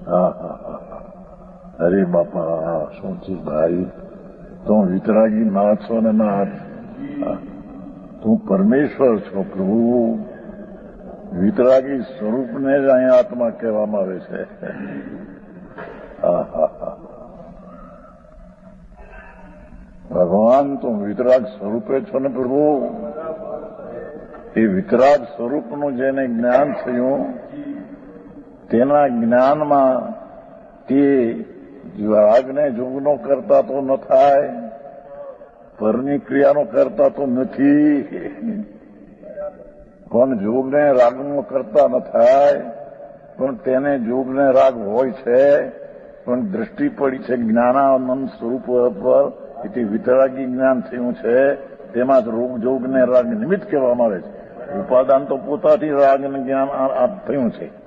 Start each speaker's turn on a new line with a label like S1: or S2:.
S1: હા હા હા. અરે બાપા, શું છે ભાઈ, તું વિતરાગી નાથ છો ને નાથ. તું પરમેશ્વર છો પ્રભુ. વિતરાગી સ્વરૂપને જ અહીંયા આત્મા કહેવામાં આવે છે. હા હા હા. ભગવાન તું વિતરાગ સ્વરૂપે છો ને પ્રભુ. એ વિતરાગ સ્વરૂપનું જેને જ્ઞાન થયું તેના જ્ઞાનમાં તે રાગને જોગનો કરતા તો ન થાય, પરની ક્રિયાનો કરતા તો નથી, પણ જોગને રાગનો કરતા ન થાય, પણ તેને જોગને રાગ હોય છે, પણ દ્રષ્ટિ પડી છે જ્ઞાનાનંદ સ્વરૂપ પર, એથી વિતરાગી જ્ઞાન થયું છે. તેમાં જ જોગને રાગ નિમિત્ત કહેવામાં આવે છે. ઉપાદાન તો પોતાથી રાગને જ્ઞાન થયું છે.